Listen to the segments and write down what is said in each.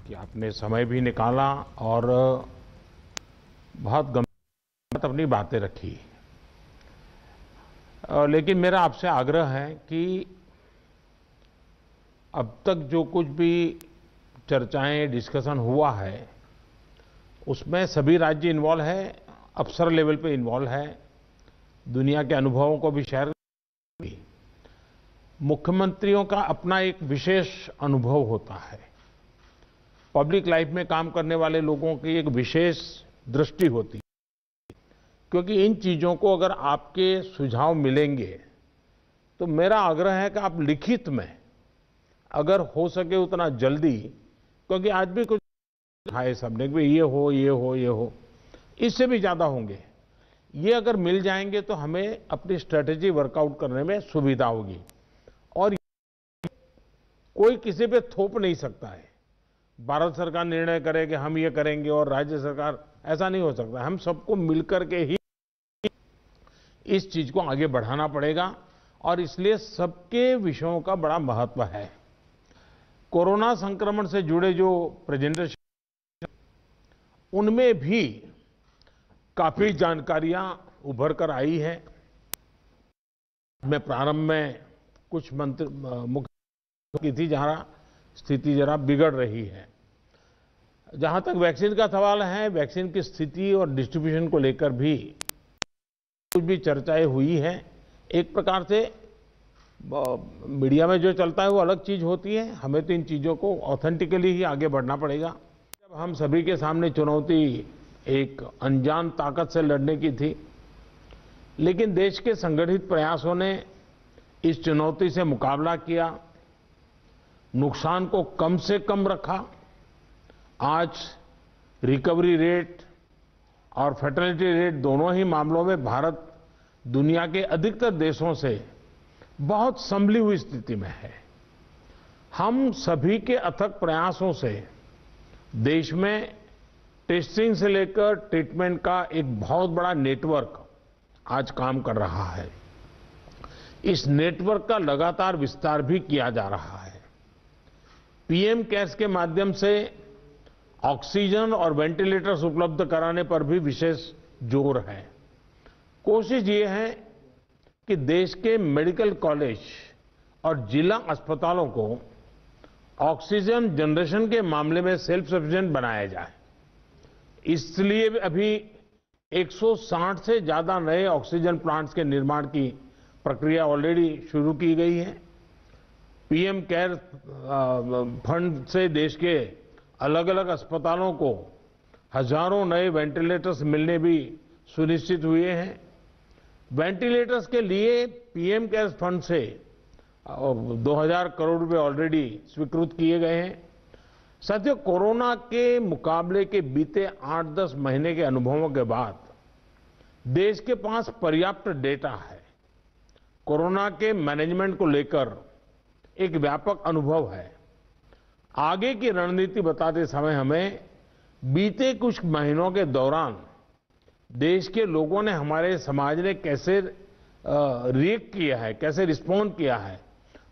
कि आपने समय भी निकाला और बहुत गंभीर अपनी बातें रखी। लेकिन मेरा आपसे आग्रह है कि अब तक जो कुछ भी चर्चाएं, डिस्कशन हुआ है, उसमें सभी राज्य इन्वॉल्व है, अफसर लेवल पे इन्वॉल्व है, दुनिया के अनुभवों को भी शेयर। मुख्यमंत्रियों का अपना एक विशेष अनुभव होता है, पब्लिक लाइफ में काम करने वाले लोगों की एक विशेष दृष्टि होती है, क्योंकि इन चीजों को अगर आपके सुझाव मिलेंगे तो मेरा आग्रह है कि आप लिखित में अगर हो सके उतना जल्दी, क्योंकि आज भी कुछ है सबने कि ये हो ये हो ये हो, इससे भी ज्यादा होंगे, ये अगर मिल जाएंगे तो हमें अपनी स्ट्रेटेजी वर्कआउट करने में सुविधा होगी। और कोई किसी पे थोप नहीं सकता है, भारत सरकार निर्णय करे कि हम ये करेंगे और राज्य सरकार, ऐसा नहीं हो सकता। हम सबको मिलकर के ही इस चीज को आगे बढ़ाना पड़ेगा और इसलिए सबके विषयों का बड़ा महत्व है। कोरोना संक्रमण से जुड़े जो प्रेजेंटेशन, उनमें भी काफी जानकारियां उभर कर आई है। मैं प्रारंभ में कुछ मंत्री मुख्य की थी जहां स्थिति जरा बिगड़ रही है। जहां तक वैक्सीन का सवाल है, वैक्सीन की स्थिति और डिस्ट्रीब्यूशन को लेकर भी कुछ भी चर्चाएं हुई हैं। एक प्रकार से मीडिया में जो चलता है वो अलग चीज होती है, हमें तो इन चीजों को ऑथेंटिकली ही आगे बढ़ना पड़ेगा। जब हम सभी के सामने चुनौती एक अनजान ताकत से लड़ने की थी, लेकिन देश के संगठित प्रयासों ने इस चुनौती से मुकाबला किया, नुकसान को कम से कम रखा। आज रिकवरी रेट और फर्टिलिटी रेट दोनों ही मामलों में भारत दुनिया के अधिकतर देशों से बहुत संभली हुई स्थिति में है। हम सभी के अथक प्रयासों से देश में टेस्टिंग से लेकर ट्रीटमेंट का एक बहुत बड़ा नेटवर्क आज काम कर रहा है। इस नेटवर्क का लगातार विस्तार भी किया जा रहा है। पीएम केयर्स के माध्यम से ऑक्सीजन और वेंटिलेटर्स उपलब्ध कराने पर भी विशेष जोर है। कोशिश ये है कि देश के मेडिकल कॉलेज और जिला अस्पतालों को ऑक्सीजन जनरेशन के मामले में सेल्फ सफिशिएंट बनाया जाए। इसलिए अभी 160 से ज्यादा नए ऑक्सीजन प्लांट्स के निर्माण की प्रक्रिया ऑलरेडी शुरू की गई है। पीएम केयर फंड से देश के अलग अलग अस्पतालों को हजारों नए वेंटिलेटर्स मिलने भी सुनिश्चित हुए हैं। वेंटिलेटर्स के लिए पीएम केयर फंड से 2000 करोड़ रुपए ऑलरेडी स्वीकृत किए गए हैं। साथियों, कोरोना के मुकाबले के बीते 8-10 महीने के अनुभवों के बाद देश के पास पर्याप्त डेटा है। कोरोना के मैनेजमेंट को लेकर एक व्यापक अनुभव है। आगे की रणनीति बताते समय हमें बीते कुछ महीनों के दौरान देश के लोगों ने, हमारे समाज ने कैसे रिएक्ट किया है, कैसे रिस्पॉन्ड किया है,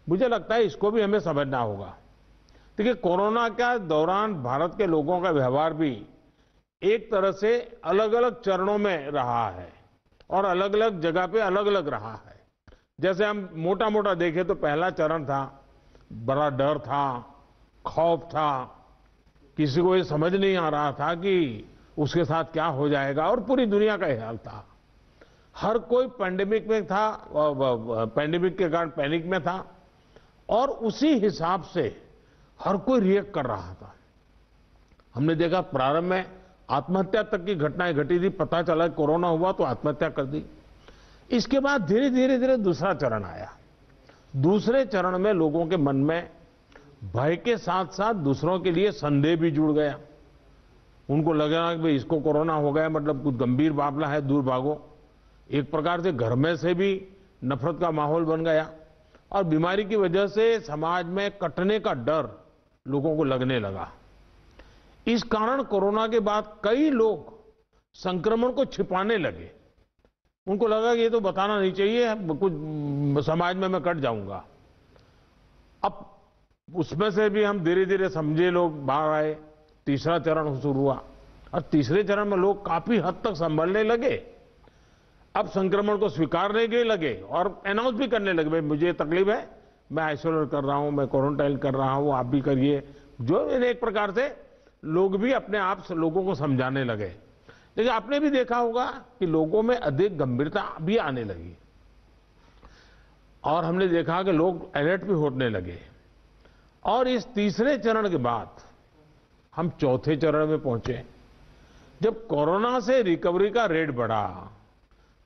मुझे लगता है इसको भी हमें समझना होगा। देखिए, कोरोना के दौरान भारत के लोगों का व्यवहार भी एक तरह से अलग अलग चरणों में रहा है और अलग अलग जगह पे अलग अलग रहा है। जैसे हम मोटा मोटा देखें तो पहला चरण था, बड़ा डर था, खौफ था, किसी को ये समझ नहीं आ रहा था कि उसके साथ क्या हो जाएगा, और पूरी दुनिया का हाल था। हर कोई पैंडेमिक में था, पैंडेमिक के कारण पैनिक में था और उसी हिसाब से हर कोई रिएक्ट कर रहा था। हमने देखा प्रारंभ में आत्महत्या तक की घटनाएं घटी थी, पता चला कोरोना हुआ तो आत्महत्या कर दी। इसके बाद धीरे धीरे दूसरा चरण आया। दूसरे चरण में लोगों के मन में भय के साथ साथ दूसरों के लिए संदेह भी जुड़ गया। उनको लगा कि भाई इसको कोरोना हो गया, मतलब कुछ गंभीर मामला है, दूर भागो। एक प्रकार से घर में से भी नफरत का माहौल बन गया और बीमारी की वजह से समाज में कटने का डर लोगों को लगने लगा। इस कारण कोरोना के बाद कई लोग संक्रमण को छिपाने लगे। उनको लगा कि ये तो बताना नहीं चाहिए, कुछ समाज में मैं कट जाऊंगा। अब उसमें से भी हम धीरे धीरे समझे, लोग बाहर आए, तीसरा चरण शुरू हुआ और तीसरे चरण में लोग काफी हद तक संभलने लगे। अब संक्रमण को स्वीकारने के लगे और अनाउंस भी करने लगे, भाई मुझे तकलीफ है, मैं आइसोलेट कर रहा हूं, मैं क्वारंटाइन कर रहा हूं, आप भी करिए। जो एक प्रकार से लोग भी अपने आप से लोगों को समझाने लगे। लेकिन आपने भी देखा होगा कि लोगों में अधिक गंभीरता भी आने लगी और हमने देखा कि लोग अलर्ट भी होने लगे। और इस तीसरे चरण के बाद हम चौथे चरण में पहुंचे। जब कोरोना से रिकवरी का रेट बढ़ा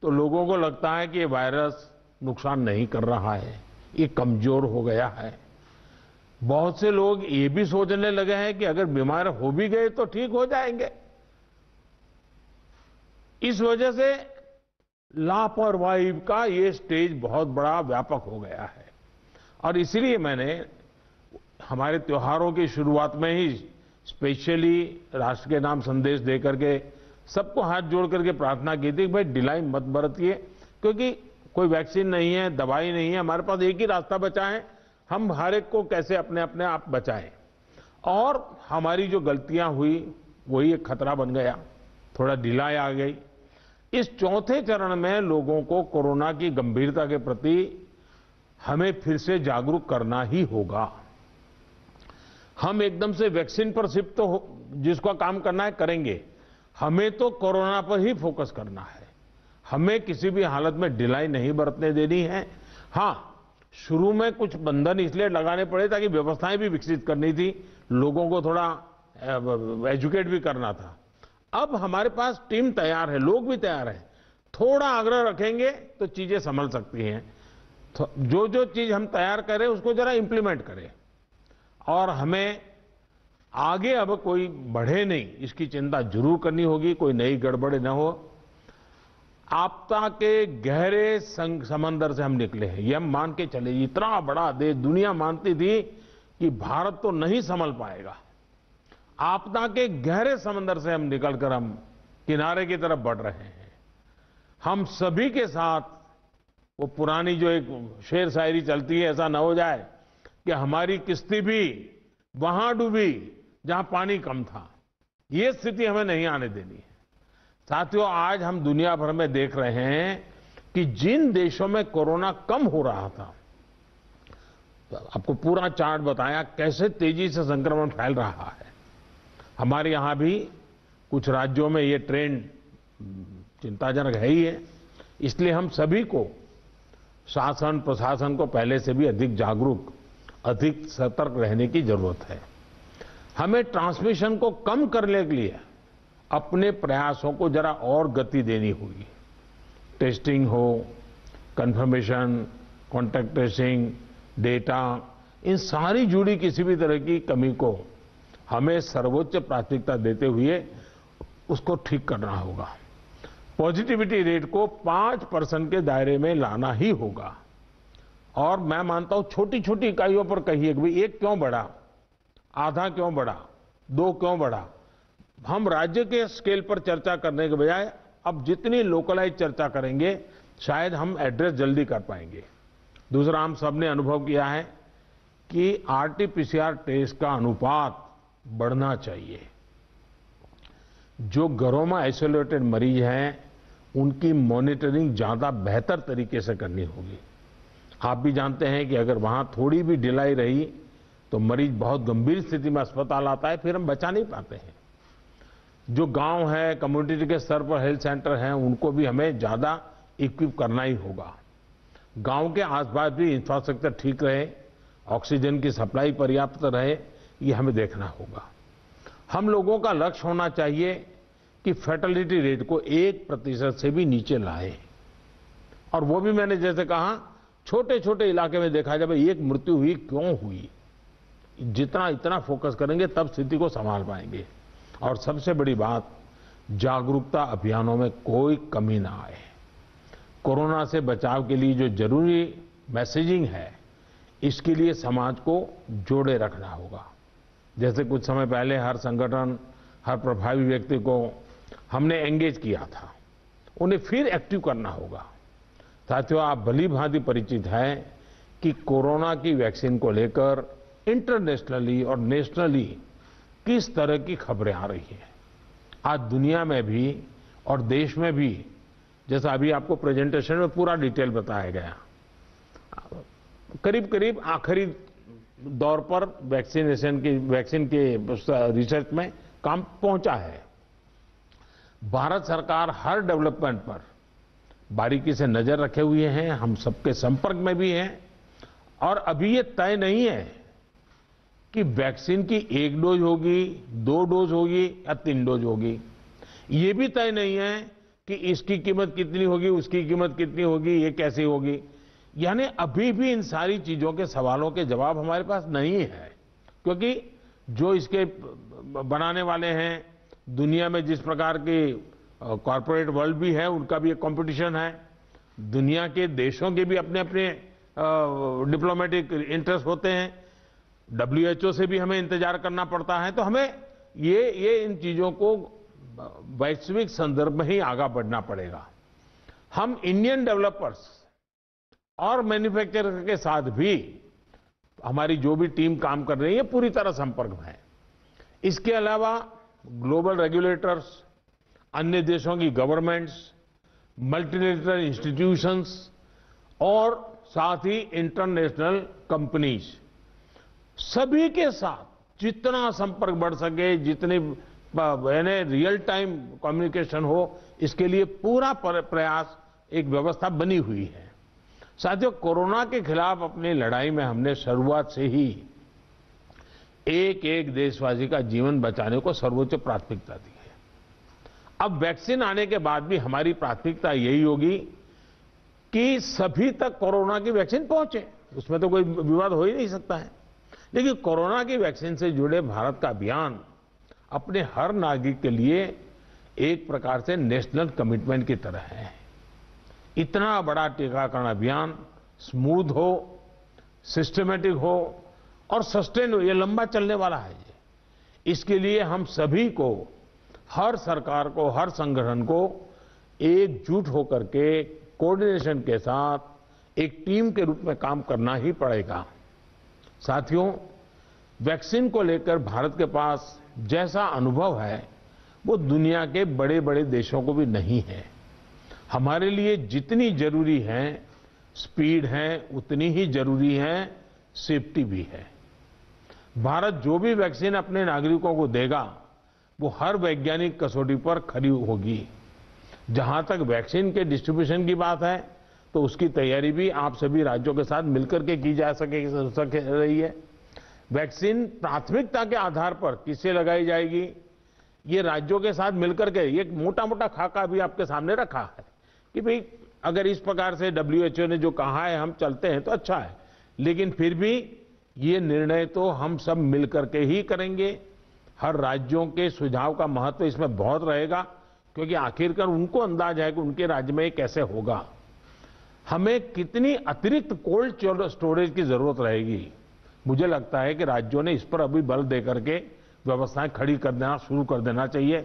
तो लोगों को लगता है कि ये वायरस नुकसान नहीं कर रहा है, ये कमजोर हो गया है। बहुत से लोग ये भी सोचने लगे हैं कि अगर बीमार हो भी गए तो ठीक हो जाएंगे। इस वजह से लापरवाही का ये स्टेज बहुत बड़ा व्यापक हो गया है और इसीलिए मैंने हमारे त्योहारों की शुरुआत में ही स्पेशली राष्ट्र के नाम संदेश दे करके सबको हाथ जोड़ करके प्रार्थना की थी कि भाई ढिलाई मत बरतिए, क्योंकि कोई वैक्सीन नहीं है, दवाई नहीं है, हमारे पास एक ही रास्ता बचा है, हम हर एक को कैसे अपने आप बचाएं। और हमारी जो गलतियां हुई वही एक खतरा बन गया, थोड़ा ढिलाई आ गई। इस चौथे चरण में लोगों को कोरोना की गंभीरता के प्रति हमें फिर से जागरूक करना ही होगा। हम एकदम से वैक्सीन पर शिफ्ट तो जिसका काम करना है करेंगे, हमें तो कोरोना पर ही फोकस करना है। हमें किसी भी हालत में ढिलाई नहीं बरतने देनी है। हां, शुरू में कुछ बंधन इसलिए लगाने पड़े ताकि व्यवस्थाएं भी विकसित करनी थी, लोगों को थोड़ा एजुकेट भी करना था। अब हमारे पास टीम तैयार है, लोग भी तैयार हैं। थोड़ा आग्रह रखेंगे तो चीजें संभल सकती हैं। तो जो जो चीज हम तैयार करें उसको जरा इंप्लीमेंट करें और हमें आगे अब कोई बढ़े नहीं इसकी चिंता जरूर करनी होगी, कोई नई गड़बड़ी न हो। आपदा के गहरे समंदर से हम निकले हैं, ये हम मान के चले। इतना बड़ा देश, दुनिया मानती थी कि भारत तो नहीं संभल पाएगा। आपदा के गहरे समंदर से हम निकलकर हम किनारे की तरफ बढ़ रहे हैं। हम सभी के साथ वो पुरानी जो एक शेर शायरी चलती है, ऐसा ना हो जाए कि हमारी किश्ती भी वहां डूबी जहां पानी कम था। ये स्थिति हमें नहीं आने देनी है। साथियों, आज हम दुनिया भर में देख रहे हैं कि जिन देशों में कोरोना कम हो रहा था, आपको पूरा चार्ट बताया कैसे तेजी से संक्रमण फैल रहा है। हमारे यहां भी कुछ राज्यों में ये ट्रेंड चिंताजनक है ही है। इसलिए हम सभी को, शासन प्रशासन को पहले से भी अधिक जागरूक, अधिक सतर्क रहने की जरूरत है। हमें ट्रांसमिशन को कम करने के लिए अपने प्रयासों को जरा और गति देनी होगी। टेस्टिंग हो, कंफर्मेशन, कॉन्टैक्ट ट्रेसिंग, डेटा, इन सारी जुड़ी किसी भी तरह की कमी को हमें सर्वोच्च प्राथमिकता देते हुए उसको ठीक करना होगा। पॉजिटिविटी रेट को 5% के दायरे में लाना ही होगा। और मैं मानता हूं छोटी छोटी इकाइयों पर कहिए कि भाई एक क्यों बढ़ा, आधा क्यों बढ़ा, 2 क्यों बढ़ा। हम राज्य के स्केल पर चर्चा करने के बजाय अब जितनी लोकलाइज चर्चा करेंगे शायद हम एड्रेस जल्दी कर पाएंगे। दूसरा, हम सबने अनुभव किया है कि आरटी-पीसीआर टेस्ट का अनुपात बढ़ना चाहिए। जो घरों में आइसोलेटेड मरीज हैं उनकी मॉनिटरिंग ज्यादा बेहतर तरीके से करनी होगी। आप भी जानते हैं कि अगर वहां थोड़ी भी ढिलाई रही तो मरीज बहुत गंभीर स्थिति में अस्पताल आता है, फिर हम बचा नहीं पाते हैं। जो गांव है, कम्युनिटी के स्तर पर हेल्थ सेंटर हैं, उनको भी हमें ज्यादा इक्विप करना ही होगा। गांव के आसपास भी इंफ्रास्ट्रक्चर ठीक रहे, ऑक्सीजन की सप्लाई पर्याप्त रहे, ये हमें देखना होगा। हम लोगों का लक्ष्य होना चाहिए कि फैटेलिटी रेट को 1% से भी नीचे लाए। और वो भी मैंने जैसे कहा, छोटे छोटे इलाके में देखा जाए एक मृत्यु हुई क्यों हुई, जितना इतना फोकस करेंगे तब स्थिति को संभाल पाएंगे। और सबसे बड़ी बात, जागरूकता अभियानों में कोई कमी ना आए। कोरोना से बचाव के लिए जो जरूरी मैसेजिंग है, इसके लिए समाज को जोड़े रखना होगा। जैसे कुछ समय पहले हर संगठन, हर प्रभावी व्यक्ति को हमने एंगेज किया था, उन्हें फिर एक्टिव करना होगा। साथियों, आप भली भांति परिचित हैं कि कोरोना की वैक्सीन को लेकर इंटरनेशनली और नेशनली किस तरह की खबरें आ रही हैं। आज दुनिया में भी और देश में भी, जैसा अभी आपको प्रेजेंटेशन में पूरा डिटेल बताया गया, करीब करीब आखिरी दौर पर वैक्सीन के रिसर्च में काम पहुंचा है। भारत सरकार हर डेवलपमेंट पर बारीकी से नजर रखे हुए हैं, हम सबके संपर्क में भी हैं। और अभी ये तय नहीं है कि वैक्सीन की 1 डोज होगी, 2 डोज होगी या 3 डोज होगी। ये भी तय नहीं है कि इसकी कीमत कितनी होगी, उसकी कीमत कितनी होगी, ये कैसे होगी। यानी अभी भी इन सारी चीजों के सवालों के जवाब हमारे पास नहीं है, क्योंकि जो इसके बनाने वाले हैं, दुनिया में जिस प्रकार की कॉरपोरेट वर्ल्ड भी है, उनका भी एक कंपटीशन है। दुनिया के देशों के भी अपने अपने डिप्लोमेटिक इंटरेस्ट होते हैं। WHO से भी हमें इंतजार करना पड़ता है। तो हमें ये इन चीजों को वैश्विक संदर्भ में ही आगे बढ़ना पड़ेगा। हम इंडियन डेवलपर्स और मैन्युफैक्चरर के साथ भी हमारी जो भी टीम काम कर रही है पूरी तरह संपर्क में है। इसके अलावा ग्लोबल रेगुलेटर्स, अन्य देशों की गवर्नमेंट्स, मल्टीलेटरल इंस्टीट्यूशंस और साथ ही इंटरनेशनल कंपनीज, सभी के साथ जितना संपर्क बढ़ सके, जितनी रियल टाइम कम्युनिकेशन हो, इसके लिए पूरा प्रयास, एक व्यवस्था बनी हुई है। साथियों, कोरोना के खिलाफ अपनी लड़ाई में हमने शुरुआत से ही एक एक देशवासी का जीवन बचाने को सर्वोच्च प्राथमिकता दी है। अब वैक्सीन आने के बाद भी हमारी प्राथमिकता यही होगी कि सभी तक कोरोना की वैक्सीन पहुंचे। उसमें तो कोई विवाद हो ही नहीं सकता है। लेकिन कोरोना की वैक्सीन से जुड़े भारत का अभियान अपने हर नागरिक के लिए एक प्रकार से नेशनल कमिटमेंट की तरह है। इतना बड़ा टीकाकरण अभियान स्मूथ हो, सिस्टमेटिक हो और सस्टेन हो, ये लंबा चलने वाला है। इसके लिए हम सभी को, हर सरकार को, हर संगठन को एकजुट होकर के कोऑर्डिनेशन के साथ एक टीम के रूप में काम करना ही पड़ेगा। साथियों, वैक्सीन को लेकर भारत के पास जैसा अनुभव है वो दुनिया के बड़े बड़े देशों को भी नहीं है। हमारे लिए जितनी जरूरी है स्पीड है, उतनी ही जरूरी है सेफ्टी भी है। भारत जो भी वैक्सीन अपने नागरिकों को देगा वो हर वैज्ञानिक कसौटी पर खरी होगी। जहां तक वैक्सीन के डिस्ट्रीब्यूशन की बात है तो उसकी तैयारी भी आप सभी राज्यों के साथ मिलकर के की जा सके रही है। वैक्सीन प्राथमिकता के आधार पर किसे लगाई जाएगी, ये राज्यों के साथ मिलकर के एक मोटा मोटा खाका भी आपके सामने रखा है कि भाई अगर इस प्रकार से WHO ने जो कहा है हम चलते हैं तो अच्छा है, लेकिन फिर भी ये निर्णय तो हम सब मिलकर के ही करेंगे। हर राज्यों के सुझाव का महत्व इसमें बहुत रहेगा, क्योंकि आखिरकार उनको अंदाज है कि उनके राज्य में ये कैसे होगा। हमें कितनी अतिरिक्त कोल्ड स्टोरेज की जरूरत रहेगी, मुझे लगता है कि राज्यों ने इस पर अभी बल देकर के व्यवस्थाएं खड़ी कर देना शुरू कर देना चाहिए।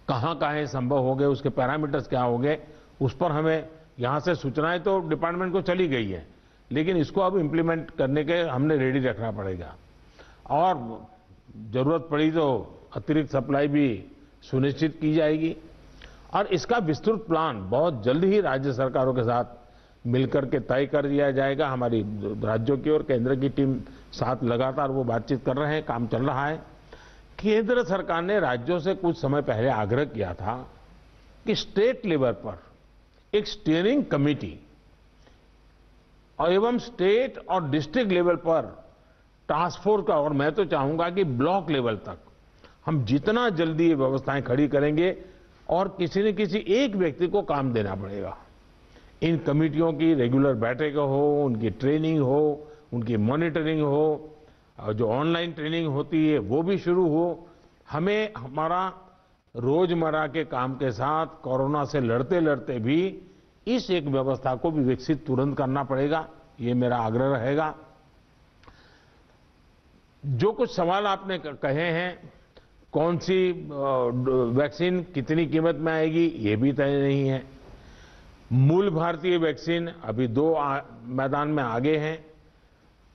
कहां संभव हो गए, उसके पैरामीटर्स क्या हो गए, उस पर हमें यहां से सूचनाएं तो डिपार्टमेंट को चली गई है, लेकिन इसको अब इम्प्लीमेंट करने के हमने रेडी रखना पड़ेगा। और जरूरत पड़ी तो अतिरिक्त सप्लाई भी सुनिश्चित की जाएगी। और इसका विस्तृत प्लान बहुत जल्द ही राज्य सरकारों के साथ मिलकर के तय कर दिया जाएगा। हमारी राज्यों की और केंद्र की टीम साथ लगातार वो बातचीत कर रहे हैं, काम चल रहा है। केंद्र सरकार ने राज्यों से कुछ समय पहले आग्रह किया था कि स्टेट लेवल पर एक स्टीयरिंग कमेटी और एवं स्टेट और डिस्ट्रिक्ट लेवल पर टास्क फोर्स का, और मैं तो चाहूंगा कि ब्लॉक लेवल तक हम जितना जल्दी ये व्यवस्थाएं खड़ी करेंगे और किसी न किसी एक व्यक्ति को काम देना पड़ेगा। इन कमेटियों की रेगुलर बैठकें हो, उनकी ट्रेनिंग हो, उनकी मॉनिटरिंग हो, और जो ऑनलाइन ट्रेनिंग होती है वो भी शुरू हो। हमें हमारा रोजमर्रा के काम के साथ कोरोना से लड़ते लड़ते भी इस एक व्यवस्था को भी विकसित तुरंत करना पड़ेगा, ये मेरा आग्रह रहेगा। जो कुछ सवाल आपने कहे हैं, कौन सी वैक्सीन कितनी कीमत में आएगी ये भी तय नहीं है। मूल भारतीय वैक्सीन अभी 2 मैदान में आगे हैं।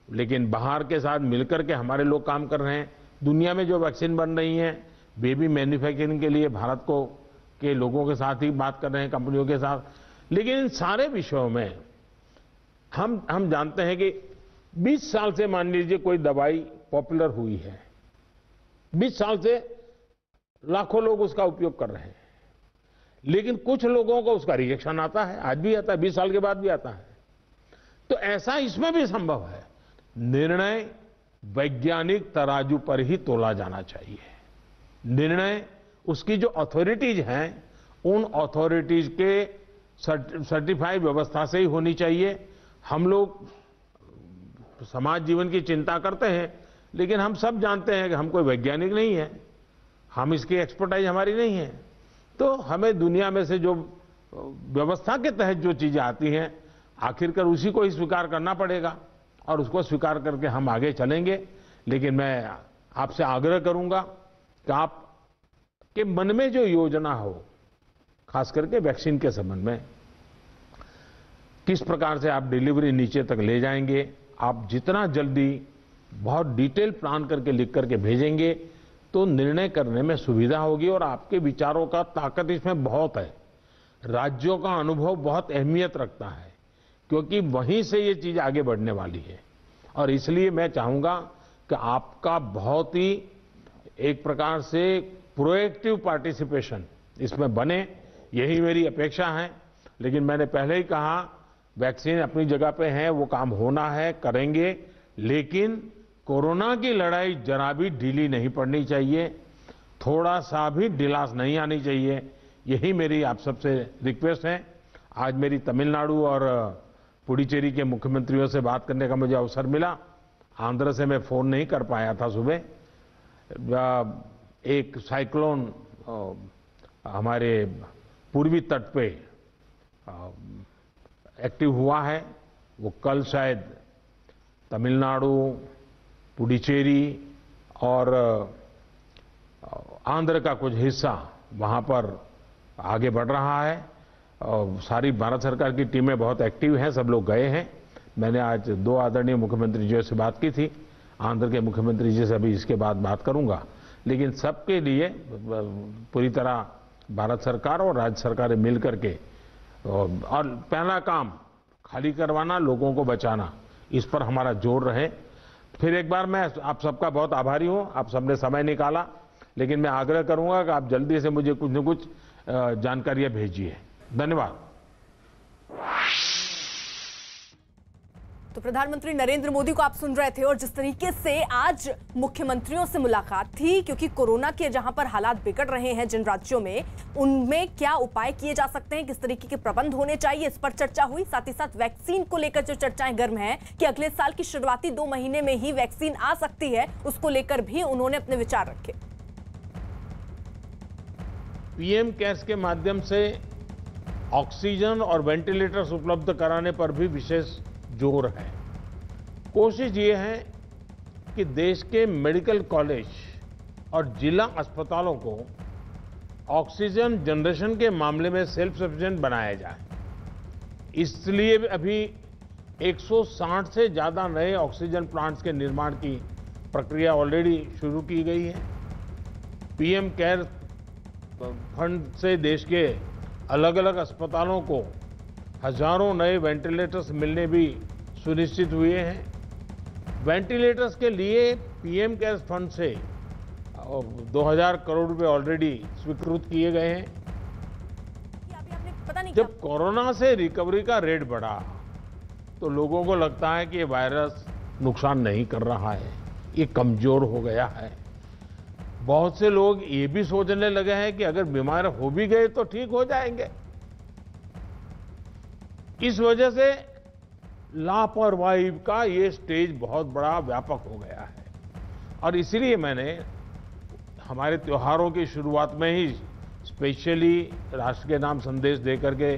लेकिन बाहर के साथ मिलकर के हमारे लोग काम कर रहे हैं। दुनिया में जो वैक्सीन बन रही है, बेबी मैन्युफैक्चरिंग के लिए भारत को के लोगों के साथ ही बात कर रहे हैं, कंपनियों के साथ। लेकिन इन सारे विषयों में हम जानते हैं कि 20 साल से मान लीजिए कोई दवाई पॉपुलर हुई है, 20 साल से लाखों लोग उसका उपयोग कर रहे हैं, लेकिन कुछ लोगों को उसका रिएक्शन आता है, आज भी आता है, 20 साल के बाद भी आता है। तो ऐसा इसमें भी संभव है। निर्णय वैज्ञानिक तराजू पर ही तोला जाना चाहिए। निर्णय उसकी जो अथॉरिटीज हैं, उन अथॉरिटीज के सर्टिफाइड व्यवस्था से ही होनी चाहिए। हम लोग समाज जीवन की चिंता करते हैं, लेकिन हम सब जानते हैं कि हम कोई वैज्ञानिक नहीं है, हम इसकी एक्सपर्टाइज हमारी नहीं है। तो हमें दुनिया में से जो व्यवस्था के तहत जो चीजें आती हैं, आखिरकार उसी को ही स्वीकार करना पड़ेगा और उसको स्वीकार करके हम आगे चलेंगे। लेकिन मैं आपसे आग्रह करूंगा कि आप के मन में जो योजना हो, खास करके वैक्सीन के संबंध में, किस प्रकार से आप डिलीवरी नीचे तक ले जाएंगे, आप जितना जल्दी बहुत डिटेल प्लान करके लिख करके भेजेंगे तो निर्णय करने में सुविधा होगी। और आपके विचारों का ताकत इसमें बहुत है। राज्यों का अनुभव बहुत अहमियत रखता है, क्योंकि वहीं से ये चीज आगे बढ़ने वाली है। और इसलिए मैं चाहूंगा कि आपका बहुत ही एक प्रकार से प्रोएक्टिव पार्टिसिपेशन इसमें बने, यही मेरी अपेक्षा है। लेकिन मैंने पहले ही कहा, वैक्सीन अपनी जगह पे है, वो काम होना है, करेंगे, लेकिन कोरोना की लड़ाई जरा भी ढीली नहीं पड़नी चाहिए, थोड़ा सा भी ढिलास नहीं आनी चाहिए। यही मेरी आप सबसे रिक्वेस्ट है। आज मेरी तमिलनाडु और पुडुचेरी के मुख्यमंत्रियों से बात करने का मुझे अवसर मिला। आंध्र से मैं फोन नहीं कर पाया था सुबह। एक साइक्लोन हमारे पूर्वी तट पे एक्टिव हुआ है, वो कल शायद तमिलनाडु, पुडुचेरी और आंध्र का कुछ हिस्सा वहां पर आगे बढ़ रहा है। और सारी भारत सरकार की टीमें बहुत एक्टिव हैं, सब लोग गए हैं। मैंने आज 2 आदरणीय मुख्यमंत्री जी से बात की थी, आंध्र के मुख्यमंत्री जी से अभी इसके बाद बात करूंगा। लेकिन सबके लिए पूरी तरह भारत सरकार और राज्य सरकारें मिल करके, और पहला काम खाली करवाना, लोगों को बचाना, इस पर हमारा जोर रहे। फिर एक बार मैं आप सबका बहुत आभारी हूं, आप सबने समय निकाला। लेकिन मैं आग्रह करूंगा कि आप जल्दी से मुझे कुछ न कुछ जानकारियां भेजिए। धन्यवाद। तो प्रधानमंत्री नरेंद्र मोदी को आप सुन रहे थे, और जिस तरीके से आज मुख्यमंत्रियों से मुलाकात थी, क्योंकि कोरोना के जहां पर हालात बिगड़ रहे हैं जिन राज्यों में, उनमें क्या उपाय किए जा सकते हैं, किस तरीके के प्रबंध होने चाहिए, इस पर चर्चा हुई। साथ ही साथ वैक्सीन को लेकर जो चर्चाएं गर्म हैं कि अगले साल की शुरुआती 2 महीने में ही वैक्सीन आ सकती है, उसको लेकर भी उन्होंने अपने विचार रखे। पीएम केयर्स के माध्यम से ऑक्सीजन और वेंटिलेटर्स उपलब्ध कराने पर भी विशेष जोर है। कोशिश ये है कि देश के मेडिकल कॉलेज और जिला अस्पतालों को ऑक्सीजन जनरेशन के मामले में सेल्फ सफिशिएंट बनाया जाए। इसलिए अभी 160 से ज्यादा नए ऑक्सीजन प्लांट्स के निर्माण की प्रक्रिया ऑलरेडी शुरू की गई है। पीएम केयर फंड से देश के अलग अलग अस्पतालों को हजारों नए वेंटिलेटर्स मिलने भी सुनिश्चित हुए हैं। वेंटिलेटर्स के लिए पीएम केयर्स फंड से 2000 करोड़ रुपए ऑलरेडी स्वीकृत किए गए हैं। जब कोरोना से रिकवरी का रेट बढ़ा तो लोगों को लगता है कि ये वायरस नुकसान नहीं कर रहा है, ये कमजोर हो गया है। बहुत से लोग ये भी सोचने लगे हैं कि अगर बीमार हो भी गए तो ठीक हो जाएंगे। इस वजह से लापरवाही का ये स्टेज बहुत बड़ा व्यापक हो गया है। और इसीलिए मैंने हमारे त्योहारों की शुरुआत में ही स्पेशली राष्ट्र के नाम संदेश दे करके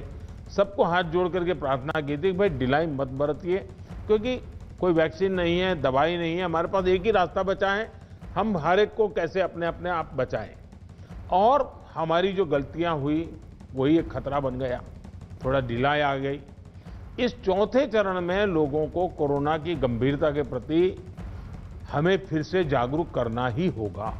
सबको हाथ जोड़ करके प्रार्थना की थी कि भाई ढिलाई मत बरतिए, क्योंकि कोई वैक्सीन नहीं है, दवाई नहीं है, हमारे पास एक ही रास्ता बचा है, हम हर एक को कैसे अपने अपने आप बचाएं। और हमारी जो गलतियां हुई वही एक खतरा बन गया, थोड़ा ढिलाई आ गई। इस चौथे चरण में लोगों को कोरोना की गंभीरता के प्रति हमें फिर से जागरूक करना ही होगा।